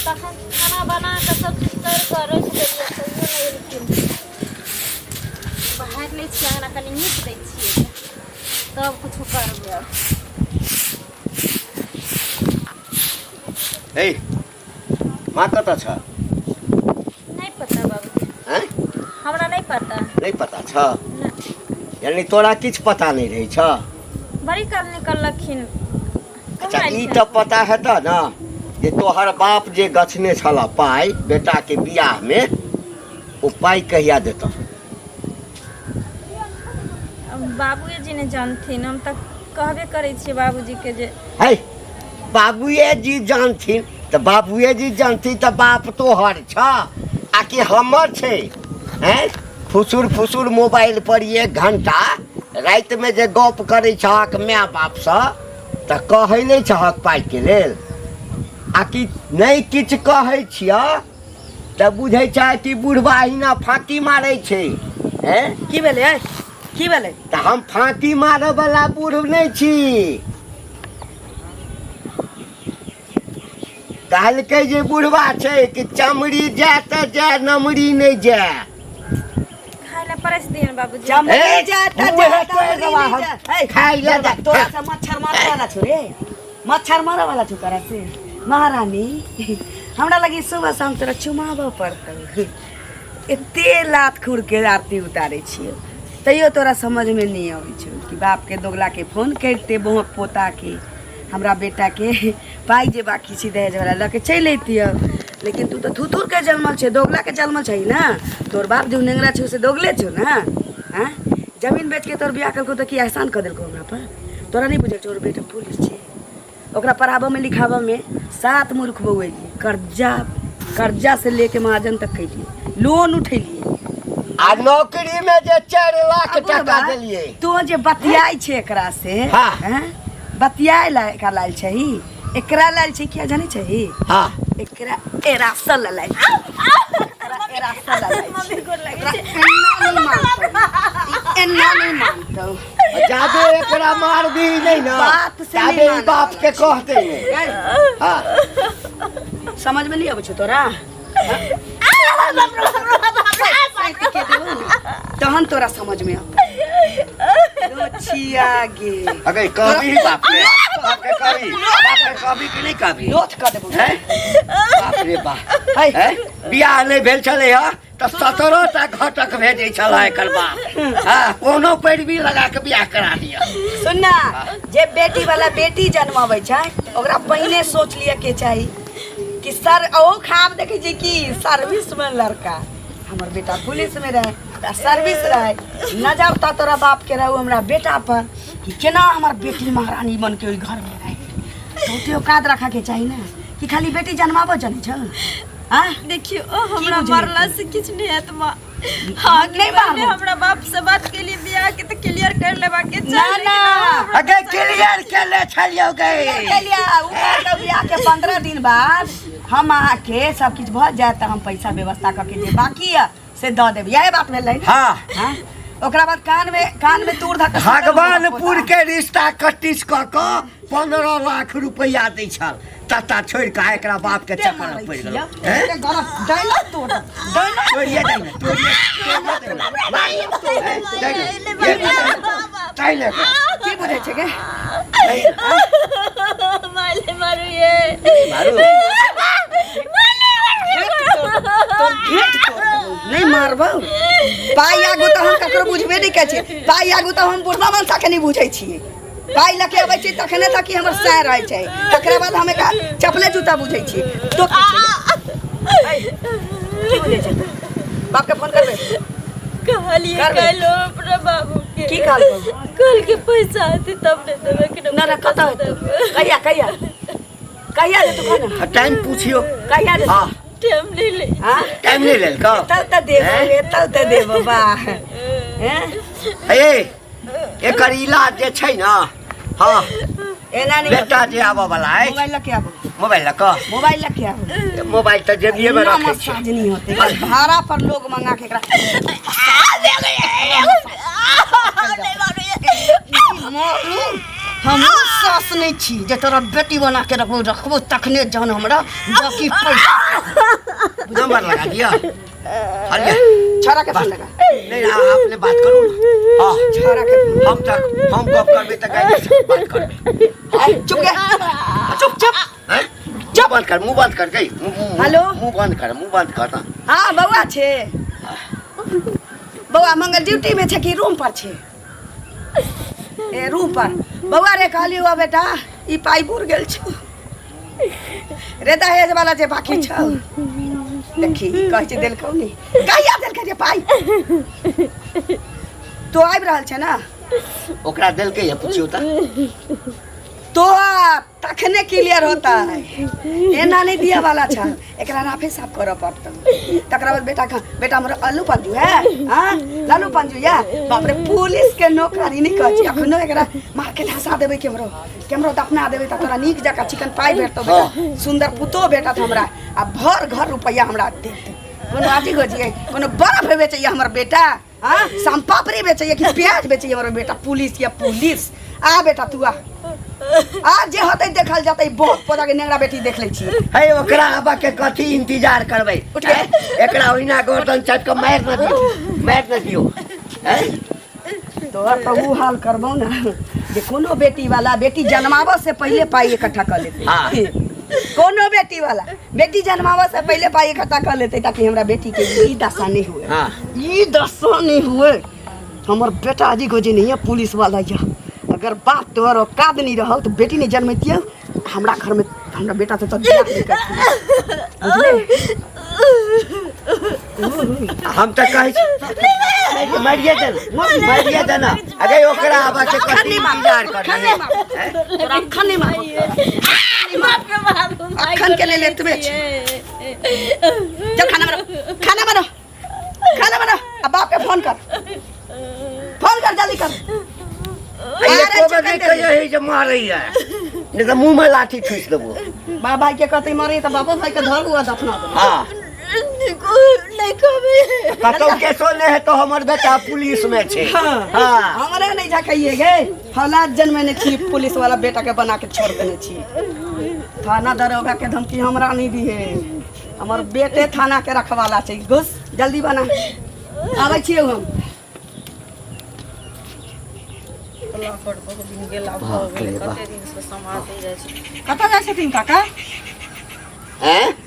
तखन खाना बना के सब चीज कर के रख देलिए तैयो नहीं बाहर ले छी अंगना कनी नीक दै छियै तब कुछ करबै। ए माँ कतऽ छ? नहीं पता बाबूजी। हैं? हमरा नहीं पता। नहीं पता छ? यानी तोरा किछ पता नहीं रही छ? बड़ी काल निकलखिन। अच्छा ई तो पता है त ना जे तोहर बाप जे गछने छला पाई बेटा के बियाह में वो पाई कहिया देता? बाबूजी जी ने जानथिन हम तक कहबे करे छी बाबूजी के जे है बाबूए जी जानथिन त बाबूए जी जानथिन त बाप तोहर छ आ कि हमर छे? हैं फुसुर फुसुर मोबाइल पर 1 घंटा रात में जे गप करे छहक माय बाप से त कहै नहीं छहक पाई के लेल आ कि नहीं किछ कहै छिया त बुझै छ कि बुढ़वा हिना फाँकी मारै छै। हैं की भेलै है? की भेलै? त हम फाँकी मारे वाला बूढ़ नहीं छी। कहलकै जे बुढ़वा छै कि चमड़ी जाए त जाए नमरी नहीं जाए। खाय ला परस दियन बाबूजी। चमड़ी जाता खाई ले जा तोरा से मच्छर मारे वाला छु रे, मच्छर मारे वाला छु करा से महारानी। हमरा लगी सुबह शाम तोरा चुमाबऽ पड़तौ। एते लात खुर के आरती उतारे छियै तैयो तोरा समझ में नहीं आबै छौ कि बाप के दोगला के फोन करते बहु पोता के हमरा बेटा के पाई जे बाकी छी दहेज वाला लके चल अइतिय। लेकिन तू तो थुथुर के जन्मल छे, दोगला के जन्मल छही ना। तोर बाप जो नेंगरा छे से दोगले छो ना। हाँ जमीन बेच के तोर बियाह करको तो की एहसान कर देलको हमरा पर? तोरा नहीं बुझल तोर बेटा पुलिस छे, ओकरा पढ़ाबे में लिखाबे में 7 मूर्ख बउएलिए। कर्जा से लेके महाजन तक कैलिए, लोन उठेलिए आ नौकरी में जे 4 लाख टका देलिए। तू जे बतियाई छे एकरा से हाँ। हैं बतियाई ला एकरा लाल छही, एकरा लाल छही क्या जाने छही? हाँ एकरा एरासल लाल छही, एरासल लाल मम्मी को लगे छे। एन्ना नहीं मानतो। जादे एकरा मार दी नहीं ना बात से जादे नहीं ई बाप के कहते हैं। हाँ समझ में नहीं आवे छो तोरा? तहन तोरा समझ में आता गे अगर कभी बाप के कभी कि नहीं कभी लोथ कर देबो। हैं? बाप रे बाप हैं? बियाह नहीं भेल छले ह त 17 टा घटक भेजै छला एकर बाप। हां कोनो पैरवी लगा के बियाह करा दिया। सुनना जे बेटी वाला बेटी जन्मावे छै ओकरा पहिने सोच लिया के चाही कि सर ओ खाब देखे छै कि सर्विस में लड़का हमर बेटा पुलिस में रहे सर्विस रहे नजर त तोरा बाप के रहो हमरा बेटा पर कि केना हमर बेटी महारानी बन के ओइ घर में रहे। तो औकात रखा के चाही ना कि खाली बेटी जन्माबो जाने छ। हां देखियो हमरा मरला से किछ नहीं है तुम। हां नहीं मारले हमरा बाप से बात के लिए बियाह के तो क्लियर कर लेबा के चाही। ना अगे क्लियर के ले छलियो गए लिया ऊपर के बियाह के 15 दिन बाद हम आके सब कुछ भ जाए त हम पैसा व्यवस्था करके जे बाकी है से द देब। यही बात भेलै। हाँ हां ओकरा बाद कान में तूर धक भगवानपुर के रिश्ता कटिस क 15 लाख रुपया दै छल तता छोड़ के एकरा बाप के चक्कर में पड़ गेल। हैं दैला तोड़ तोड़िए दैले तैले की बुझै छै के माले मारू ये मारू नहीं मारबो पाई आगु त हम ककरो बुझबे नहीं करै छी। पाई आगु त हम बुढ़वा मनसा के नहीं बुझै छी। पाई लके अबै छी तखने तक हमर सैर रहै छै, तकरा बाद हम एकरा चपले जूता बुझै छी। तो की बुझै छै? बाप के फोन करबे कहलिए कहलो अपना बाबू के की कहलबो? कल के पैसा आते तब ने देबे कि ना कत कहिया कहिया कहिया दे तू कहना टाइम पूछियो कहिया दे? हां टाइम ले ले। हां टाइम नहीं लेल का तब त दे बाबा हैं ए एकर इलाज जे छै ना। हाँ एना नहीं बेटा जे आबे वाला है मोबाइल लके आबो मोबाइल लके आबो मोबाइल तो जेबिए में रखे छी। मसाज नहीं होते भाड़ा पर लोग मंगा के एकरा हम सास नहीं छी जे तोरा बेटी बना के रखबो तखने जान हमरा बाकी पैसा नंबर लगा दिया छाड़ा के फोन लगा नहीं आपने बात करो ना हाँ छाड़ा के हम गप करबे त गाड़ी से बात करबे चुप गया चुप मुंह बंद कर गई हेलो मुंह बंद कर ना हाँ बउआ छे बउआ मंगल ड्यूटी में छे कि रूम पर छे ए रूम पर बउआ रे कहली हुआ बेटा ई पाई बुर गेल छौ रे दहेज वाला जे बाकी छौ देखी कह छै देलकौ नी कहिया देलकै रे पाई तो आबि रहल छै ना ओकरा देलकै है पूछियो त तो तखने क्लियर होता है एना नहीं दिया वाला छा एकरा नाफे साफ करऽ पड़तौ तकरा बाद बेटा हमर अल्लू पंजू है हां लालू पंजू या बाप रे पुलिस के नौकरी नहीं कहै छी अखनो एकरा मार के धसा देबै केमरो दफना देबै त तोरा नीक जका चिकन पाई भेटतौ बेटा सुंदर पुतो भेटत हमरा आ भर घर रुपया हमरा देतै कोनो आजी गोजी कोनो बर्फ बेचैय हमर बेटा हां साम पापड़ी बेचैय कि प्याज बेचैय हमर बेटा पुलिस या पुलिस आ बेटा तू आ जे होतै देखल जतै बहुत पौधा के नेंगरा बेटी देख लै छी हे ओकरा आबा के कथी इंतजार करबै एकरा ओहिना गर्दन चाट के मार न दियो तोहर तो ऊ हाल करबौ ना जे कोनो बेटी वाला बेटी जन्मावा से पहले पाई इकट्ठा कर लेते हाँ। कोनो बेटी वाला बेटी जन्मावा से पहले पाई इकट्ठा कर लेते ताकि हमरा बेटी के ई दशा नहीं हुए हाँ। ई दशा नहीं हुए हमर बेटा आजी गोजी नहीं है पुलिस वाला या अगर बाप तोहर औकात नहीं रहल तो बेटी नहीं जन्मतियो हमरा घर में हमरा बेटा तो बियाह नहीं करती हम त कहै छी मरिए देना अरे ओकरा आबा के कथी इंतजार करबै तोरा खने मार अखन के ले लेतबे चल खाना बनो अब बाप के फोन कर जल्दी कर यही जे मारै है नहीं तो मुंह में लाठी ठूस देबो बाप भाई के कहते मरे तो बापो भाई के धर हुआ दफना दो हाँ नहीं कहबे कतौ केसो नहीं है तो हमर बेटा पुलिस में छे हाँ हमरा नहीं झकइए गे हालात जन्म में छी पुलिस वाला बेटा के बना के छोड़ देने छी थाना दरोगा के धमकी हमरा नहीं दी है हमर बेटे थाना के रखवाला छै घुस जल्दी बना आबै छियै हम कतऽ जाइ छथिन काका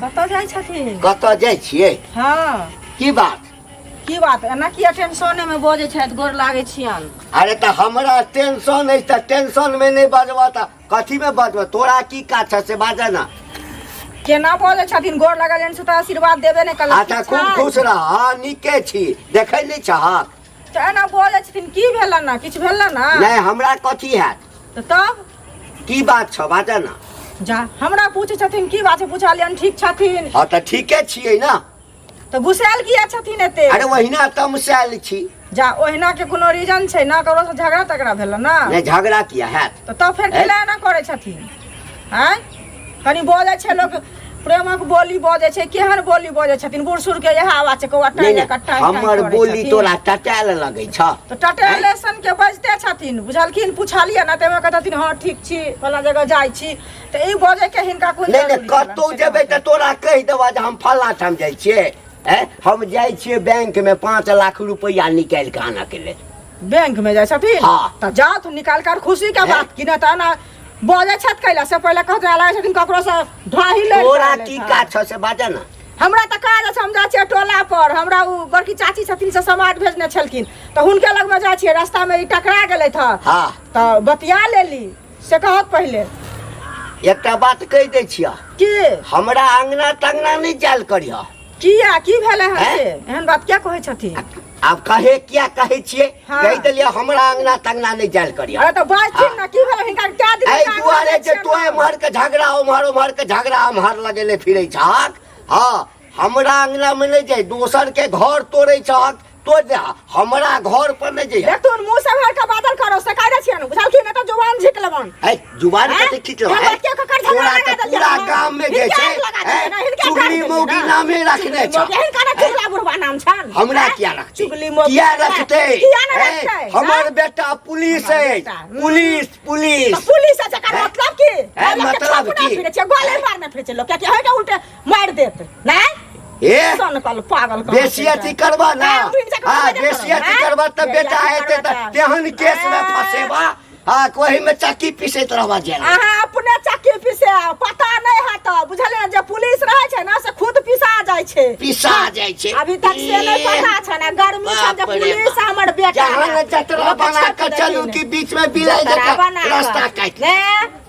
कतऽ जाइ छथिन कतऽ जाइ छियै हाँ की बात एना किया टेंशने में बजै छथि गोर लागै छियन अरे तो हमरा टेंशन है तो टेंशन में नहीं बजबा त कथी में बजबा तोरा की काज है से बाजा ना केना बजै छथिन गोर लागल से तो आशीर्वाद देबे नहि कल अच्छा खूब खुश रह नीके छी देखै नहीं चाह एना बजै छथिन की भेल ना किछ भेल ना नहीं हमरा कथी हैत तो तब की बात छ बाजा ना जा हमरा पूछै छथिन की बात छै पुछलियन ठीक छथिन हाँ तो ठीके छियै ना तो गुस्साल किया छथिन एते अरे वहीना तमसायल छी जा ओहिना के कोनो रीजन छै ना ककरो से झगड़ा तगड़ा भेल ना नहीं झगड़ा किया हैत तो तब फेर किला ना करै छथिन हैं कनी बजै छै लोग प्रेमक बोली बजै छै केहन बोली बजै छथिन बूढ़ सूढ़ के यह आवाज छै कौआ टाइने कट्टा हमर बोली तोरा टटायल लगै छ तो टटेलेशन के बजते छथिन बुझलखिन पुछलिए ना तेमे कहथिन हां ठीक छी फला जगह जाइ छी तो ई बजै के हिनका कोन नहीं कतौ जेबै त तोरा कहि देबा जे हम फल्ला ठाम जाइ छियै हम जाइ छियै बैंक में 5 लाख रुपया निकाल के आना के लेल बैंक में जाइ छथिन हाँ। तो जा तू निकाल कर खुशी के बात की ना त ना बजै छत कैला से पहले कहते लागै छथिन ककरो से ढाही ले तोरा की काज छ से बाजा ना हमरा त काज छै हम जा छियै टोला पर हमरा उ बड़की चाची छथिन से समाज भेजने छलखिन तो हुनके लग में जा छियै रास्ता में ई टकरा गेलै था हाँ तो बतिया लेली से कहत पहले एकटा बात कहि दै छियै की हमरा अंगना तंगना नहीं जाल करिया किया की भेलै है से एहन बात क्या कहै छथिन आब कहे क्या कहे छियै हाँ। कहि देलियै हमरा अंगना तंगना नहीं जाल करिया अरे तो बाजथिन ना की भेलै हिनका क्या दिन एहि दुआरे जे तोय उम्हर के झगड़ा उम्हर के झगड़ा उम्हर लगेले फिरै छहक हाँ हमरा अंगना में नहीं जाय दोसर के घर तोड़ै छहक तो जा हमरा घर पर नहीं जइहा। देख तू मुंह से भर के बादल करो से कायदा छिया न बुझल की न त जुबान झिक लेबन। है जुबान हैं? कते खींचलो है। के कर झगड़ा पूरा लगा तो देलियै। पूरा गांव में जे छै चुगली मौगी नामे रखने छ। एहन काना चुगला बुढ़वा नाम छन। हमरा क्या रखते चुगली मौगी किया रखते किया न हैं? रखते हमर बेटा पुलिस है। पुलिस तो पुलिस पुलिस से का मतलब की है, मतलब की? फिरे छ गोले मारने फिरे छ लोग क्या है के उल्टे मार देत नहीं ए सन कल पागल कल बेसियती करबा ना। हां बेसियती करबा त बेटा हेते त तेहन केस में फसेबा। हां कोही में चक्की पीसैत रहबा जेल। अहाँ अपने चक्की पीसे पता नहीं है तो बुझलिए जे पुलिस रहे छै ना से खुद पिसा जाय छै। पिसा जाय छै। अभी तक से नहीं पता छै ना गर्मी छै जे पुलिस हमर बेटा जहां जतरा बना के चलू कि बीच में बिलाई जका रास्ता काट ले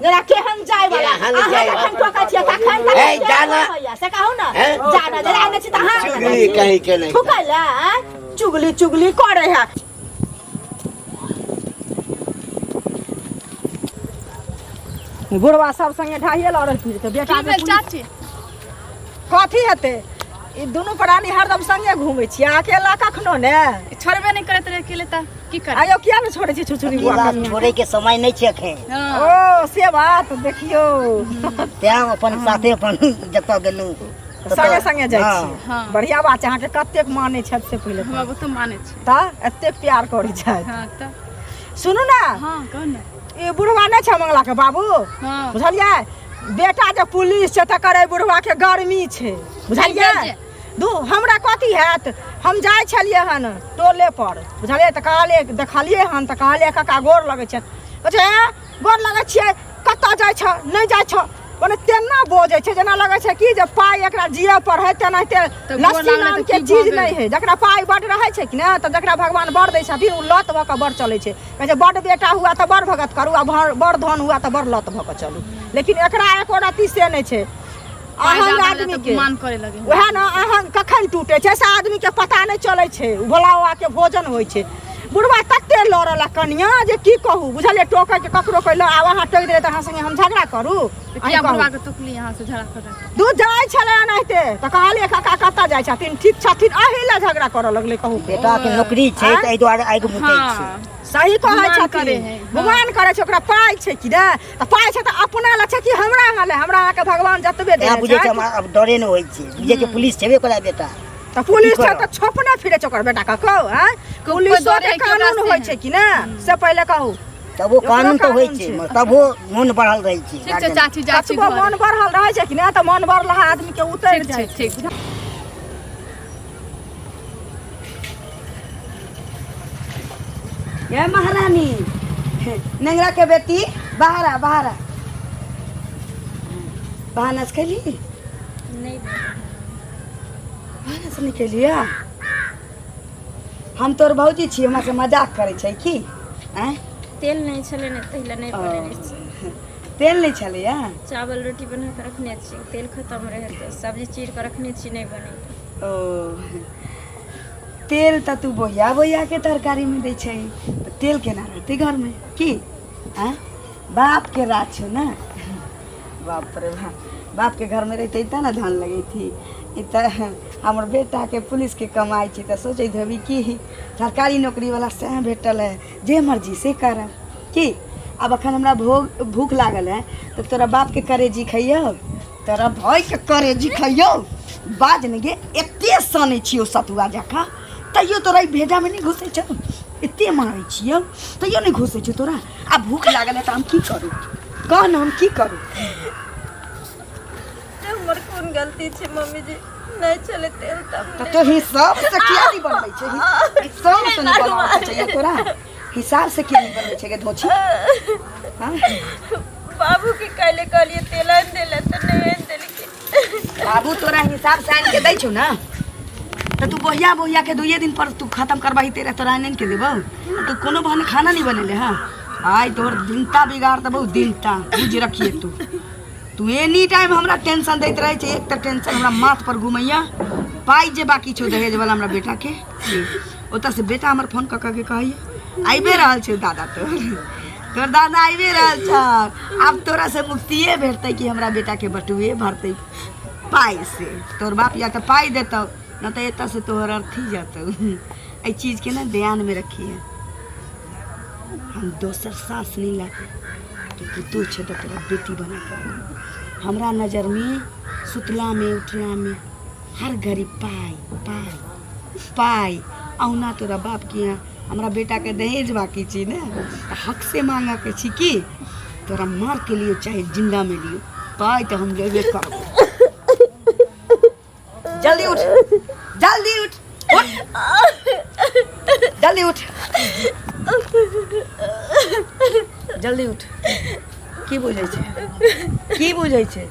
जरा केहन जाय वाला केहन जाय वाला। अहाँ ठोका छियै तखन ए, जाना। से कहू ना हैं? जाना जरा आने छी त हां चुगली कहीं के नहीं। ठोकैला चुगली चुगली करे है। बुढ़वा सब संगे ढाइए ल रहती तो बेटा के चाची कथी हेते ई दुनू प्राणी हरदम संगे घूमे छी अकेला कखनो ने छोड़बे नहीं करत रहे अकेले त की कर। आयो किया ने छोड़े छी छुछुरी बुआ कनिया? छोड़े के समय नहीं छे अखन। ओ से बात देखियो त्या अपन साथे अपन जतऽ गेलू संगे संगे जाय हाँ। छी। हाँ। बढ़िया बात छै अहाँ के कतेक माने छत से पहले हमरा बहुत माने छै। ता एते प्यार करै छै। हां त सुनू ना हां कौन ना ई बुढ़वा नै छै मंगला के बाबू हां बुझलियै बेटा जे पुलिस छै तकर ए बुढ़वा के गर्मी छै बुझलियै। दू हमरा कथी हैत हम जाय छलियै हन टोले पर बुझलियै त कहलियै देखलियै हन त कहलियै काका गोर लगै छै कहै गोर लगै छियै कतऽ जाय छ नहि जाय छ मने तेना बोझै छै जेना लगै छै कि जे पाइ एकरा जिया पर है तेनाहिते तऽ गोर लस्सी लागलै नाम तऽ के की चीज भऽ नहीं है जकरा पाइ बड रहै छै कि ने त जकरा भगवान बड़ दै छथिन उ लत भऽ कऽ बड़ चलै छै कहै छै बड बेटा हुआ त बड़ भगत करू आ बड़ धन हुआ त बड़ लत भऽ कऽ चलू लेकिन एकरा एको रत्ती से नहीं छै। अहंग आदमी के मान करे लगे वह ना अहंग कखन टूटे छै से आदमी के पता नहीं चलै छै भोला बाबा के भोजन होइ छै। बुढ़वा तते लड़ला कनिया जे की कहू बुझलिए टोकै के ककरो कहलो आब अहाँ टोक दे त अहाँ संगे हम झगड़ा करू किया बुढ़वा के टुकली यहां से झगड़ा कर। दूध जाय छले एनाहिते त कहलिए काका कतऽ जाय छथिन ठीक छथिन अही ला झगड़ा करऽ लगले कहू बेटा के नौकरी छै त एहि दुआरे आगि मुतै छै। हां सही कहै गुमान छथिन करे है, हाँ। भगवान करे छै ओकरा पाइ छै कि ने त पाइ छै त अपना ला छै कि हमरा हाले हमरा के भगवान जतबे दे त्या बुझे छै हमरा अब डरे न होइ छै बुझे छै पुलिस छेबे करै बेटा त पुलिस की छै करब? त छोपने फिरे छै ओकर बेटा का कहू हैं पुलिस कोई डरे के है कि ओकरा कानून से होइ है? छै कि ने से पहिले कहू तबो कानून तो होइ कानून छै छै। तबो मन बढ़ल रहै छै ठीक छै चाची जाची कतबो मन बढ़ल रहै छै कि ने त मन बढ़ला आदमी के उतर ठीक जाइ छै छै। ठीक ये महारानी नेंगरा के बेटी बाहर आ बाहर आ भानस खेली नहीं भानस नहीं खेलिया हम तोर भौजी छी हमरा से मजाक करे छै की हैं तेल नहीं छले ने तहिला नहीं बनेने छी। तेल नहीं छलैया चावल रोटी बना के रखने छी तेल खत्म रहे तो सब्जी चीर के रखने छी नहीं बने। ओ तेल त तू बोया बोया के तरकारी में दे छै त तेल केना रहते घर में की हैं बाप के राज छो ना बाप रे बाप के घर में रहते त ना धान लगे थी इ त हमर बेटा के पुलिस के कमाई छी त सोचे धबी की सरकारी नौकरी वाला से भेटल है जे मर्जी से करब की अब अखन हमरा भूख लागल है तो तोरा बाप के करेजी खइयो तोरा भाई के करेजी खइयो बाज ने गे एते सने छियो सतुआ जका तैयो तोरा ई भेजा में नहीं घुसे छौ एते मारै छियो तैयो नहीं घुसे छौ तोरा आ भूख लागल है त हम की करू कह न हम की करू हमर कोन गलती छै मम्मी जी नहीं चले तेल तब तो हिसाब से किया नहीं बनबै छै हिसाब से नहीं बनबै छै तोरा हिसाब से किया नहीं बनबै छै के धोछी हां बाबू के कहले कहलिए तेल आन देले त नहीं आन देले के बाबू तोरा हिसाब से आन के दै छौ ना तो तू बोहिया बोहिया के 2 दिन पर तू खत्म करबाही तेरा तोरा आन के देबो तू कोनो बहाने खाना नहीं बनेले हां आई तोर दिनता बिगाड़ देबो दिनता बुझ रखिए तू एनी टाइम हमरा टेंशन दैत रहे छै एक त टेंशन हमरा माथ पर घुमैया पाई जे बाकी छौ दहेज वाला हमरा बेटा के ओता से बेटा हमर फोन क के कहैया आइबे रहल छै दादा तोर दादा आइबे रहल छ अब तोरा से मुक्तिए भेटतै कि हमरा बेटा के बटुए भरतै पाई से तोर बाप या त पाई देतौ न त एता से तोहर अर्थी जतौ ये चीज के ना ध्यान में रखिए। हम दोसर सास नहीं लाके तो तू छे तो तोरा बेटी बना कर हमरा नजर में सुतला में उठला में हर घड़ी पाई पाई पाई औना तोरा बाप के यहाँ हमरा बेटा के दहेज बाकी छी ना हक से मांगा के छी की तोरा मार के लिए चाहे जिंदा में लियो पाई तो हम लेबे करब। जल्दी उठ जल्दी उठ जल्दी उठ जल्दी उठ की बुझै छै की बुझै छै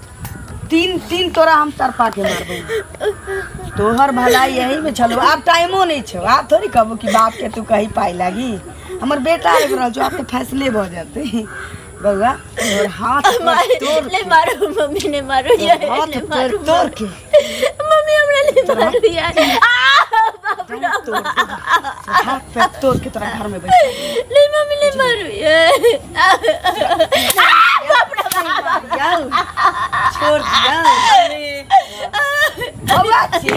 तीन तीन तोरा हम तरपा के मारबो तोहर भलाई यही में चलो। आप टाइमो नहीं छो आप थोड़ी कहबो कि बाप के तू कहीं पाई लागी हमर बेटा आबि रहल छो आपके फैसले भ जाते बउआ और हाथ पर तोड़ ले मारो मम्मी ने मारो यार हाथ पर तोड़ के मम्मी हमरा ले मारो यार बाप रे हाथ पे तोड़ के तोरा घर में बैठ ले मम्मी ले मारो यार बाप रे जाओ छोड़ बउआ छी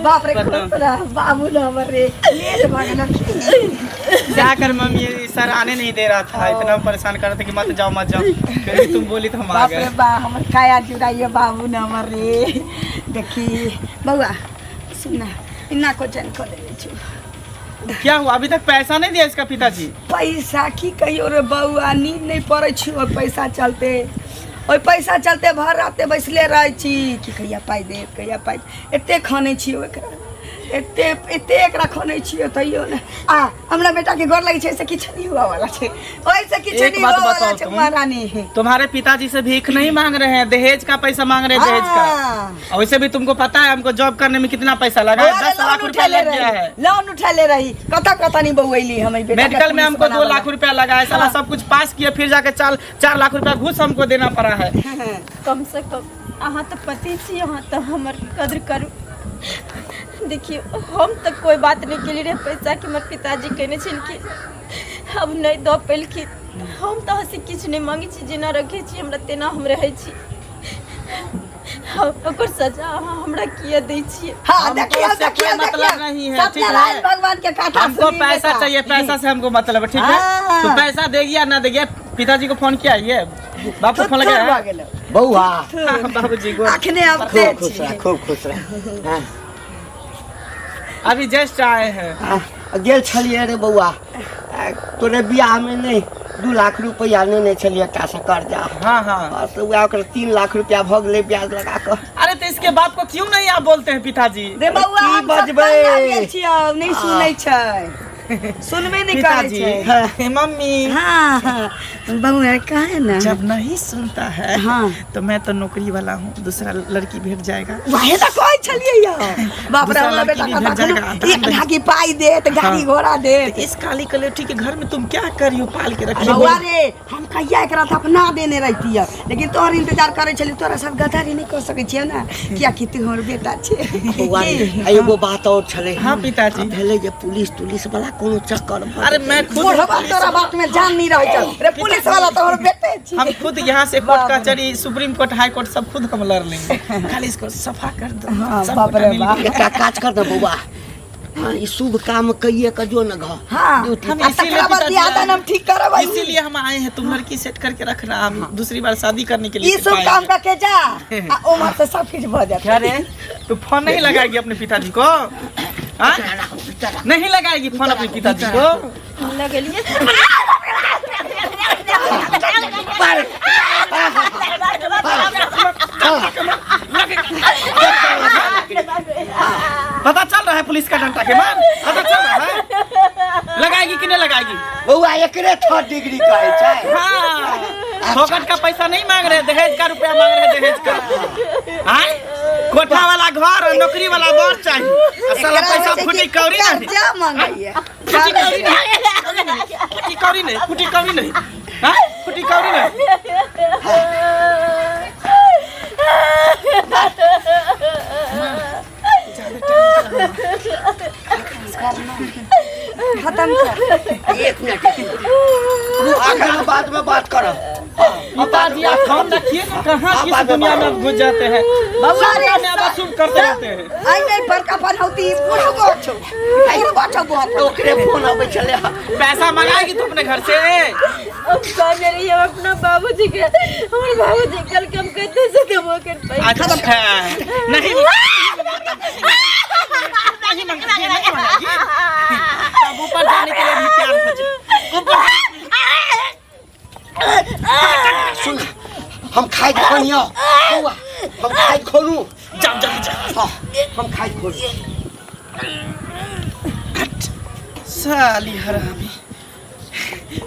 बाप रे तोरा बाबू न हमरे ले भागना जाकर मम्मी सर आने नहीं दे रहा था इतना परेशान कर रहा था कि मत जाओ फिर भी तुम बोली तो हम आ बाप गए। रे बा हमर काया जुड़ाइए बाबू न हमरे देखी बउआ सुना इना को चैन कर ले छु क्या हुआ अभी तक पैसा नहीं दिया इसका पिताजी? पैसा की कहियो रे बउआ नींद नहीं पड़े छी और पैसा चलते ओइ पैसा चलते भर राते बैसले रहे छी कि कहिया पाई दे कहिया पाई एते खाने छी ओकरा एते एते एकरा खाने छी तइयो ने आ हमरा बेटा के घर लगे छै से किछ नहीं हुआ वाला छै ओइ से किछ एक नहीं बात हुआ वाला बताओ छै तुम। महारानी तुम्हारे पिताजी से भीख नहीं मांग रहे हैं दहेज का पैसा मांग रहे हैं दहेज का। और वैसे भी तुमको पता है हमको जॉब करने में कितना पैसा लगा है 10 लाख रुपया लग गया है। लोन उठा ले रही कता नहीं बउैली हम बेटा मेडिकल में हमको 2 लाख रुपया लगा है साला सब कुछ पास किया फिर जाके 4 लाख रुपया घूस हमको देना पड़ा है। कम से कम अहाँ तो पति छी अहाँ तो हमर कदर करू। देखिए हम तो कोई बात नहीं के लिए पैसा के हमर पिताजी कहने छिन कि अब नहीं दो पेलखिन हम तो हसी किछ नहीं मांगी छी जेना रखे छी हमरा तेना हम रहे छी ओकर सजा अहाँ हमरा किया दै छियै। हां देखिए हमको उससे कोई मतलब नहीं है, ठीक है? सत्यनारायण भगवान के कथा हमको पैसा चाहिए पैसा से हमको मतलब है, ठीक है? हाँ। तो पैसा देगी या ना देगी पिताजी को फोन किया ये बाप को फोन लगाया है? बउआ बाबूजी को अखने अब खूब खुश रह हाँ। अभी जस्ट आए हैं। गेल छलिए रे बउआ तोरे बियाह में नहीं 2 लाख रुपया लेने छलिए कैसे कर्जा हाँ हाँ तो वह 3 लाख रुपया भ गेलै ब्याज लगा कर। अरे तो इसके बाप को क्यों नहीं आप बोलते हैं पिताजी? रे बउआ की हम बजबै? बजबै छियै नहीं सुनै छै सुनबे नहीं करै पिताजी छै। मम्मी हाँ बउआ काहे ना जब नहीं सुनता है हाँ। तो मैं तो नौकरी वाला हूँ दूसरा लड़की भेट जाएगा। वही तो कहै छलिए या बाप रे दूसरा हमरा लड़की बेटा भी का भेट जाएगा, एक ढाकी पाई देत गाड़ी हाँ। घोड़ा देत इस काली कलेठी के घर में तुम क्या करी हो पाल के रखी बउआ रे हम कहिया एकरा था अपना देने रहती है लेकिन तोहर इंतजार करे छली तोरा सब गदारी नहीं कर सकै छियै ना किया कि तोहर बेटा छै। बउआ रे एगो बात और छलै हाँ पिताजी भेलै जे पुलिस वाला कोनो चक्कर अरे मैं खुद बुढ़वा तोरा बात में जान नहीं रहै छै रे पुलिस वाला तोहर बेटे छी। हम खुद यहाँ से कोर्ट कचहरी सुप्रीम कोर्ट हाई कोर्ट सब खुद हम लड़ लेंगे खाली इसको सफा कर दो हाँ, सब बाप गोटा रे मिल बाप। के। एकटा काज कर दे बउआ हाँ ई शुभ काम कइए के जो न घ हाँ हम आ इसीलिए तकरा बाद पिताजी बियाह दान हम ठीक करब इसीलिए हम आए हैं तुम लड़की सेट करके रखना हम दूसरी बार शादी करने के ई लिए सब पाएंगे। काम करके जा आ उमर से सब कुछ भ जात क्या रे तू फोन नहीं लगाएगी अपने पिताजी को हाँ? नहीं लगाएगी फोन अपने पिताजी को लगलिए पता चल रहा है पुलिस का डंडा के मार पता चल रहा है लगाएगी कि नहीं लगाएगी? बउआ एकरे 3rd डिग्री कहै छै। हाँ फोकट का पैसा नहीं मांग रहे दहेज का रुपया मांग रहे दहेज का हाँ? कोठा वाला घर और नौकरी वाला बॉस चाहिए और साला पैसा फुटी कौड़ी नहीं क्या मांगैया फुटी कौड़ी नहीं फुटी कौड़ी नहीं फुटी कौड़ी नहीं हाँ? फुटी कौड़ी नहीं खत्म कर एक मिनट बाद में बात करो पिताजी आप फोन रखिए ना, कहाँ किस दुनिया में घुस जाते हैं। बबुआ रे सब में बसूम करते रहते हैं। आई नहीं बड़का बनौती पूरा गोछो आई बाटा बहुत ओकरे फोन आवे चले। पैसा मंगाएगी तू अपने घर से? अब कह रही है अपना बाबूजी के, हमारे बाबूजी कल कम करते से दबो कर पाई। अच्छा नहीं नहीं मंगाएगी, नहीं मंगाएगी। अब ऊपर जाने के लिए भी तैयार हो जाए। ऊपर सुन, हम खाए खोनियो बउआ, हम खाए खोलू। जाओ जल्दी जाओ। हम खाए खोलू। साली हरामी।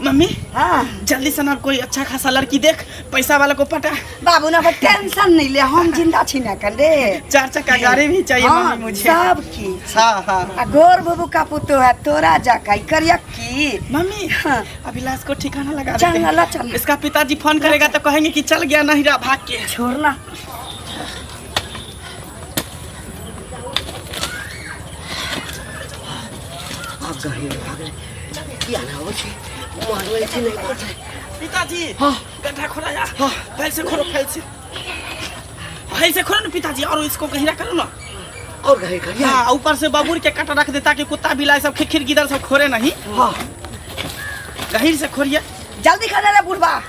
मम्मी हां जल्दी से ना कोई अच्छा खासा लड़की देख, पैसा वाला को पटा। बाबू ना टेंशन नहीं ले, हम जिंदा छी ना कर दे। 4 चक्का गाड़ी भी चाहिए मम्मी मुझे। सब की हाँ हाँ आ गोर बाबू का पुतो है तोरा जाकाई करिया की मम्मी हाँ। अभिलाष को ठिकाना लगा चल देते ला हैं। चल इसका पिताजी फोन करेगा तो कहेंगे कि चल गया नहीं रहा भाग के। छोड़ना अब गए क्या ना हो छी मारवे छी नहीं पड़े। पिताजी हाँ। गड्ढा खोला जा। फैल से खोलो, फैल से खोलो ना पिताजी, और इसको गहिरा करो ना। और गए करिया। हाँ ऊपर से बबूर के कांटा रख दे ताकि कुत्ता बिलाई सब खिर गिदर सब खोरे नहीं। हां गहीर से खोरिए, जल्दी कर रे बुढ़वा।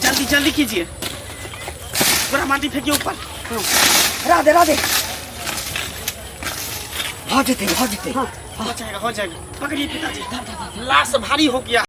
जल्दी जल्दी कीजिए। पूरा माटी फेंकिए ऊपर। राधे राधे हो जेते हो जेते। हो जाएगा हो जाएगा। पकड़िए पिताजी, लाश भारी हो गया।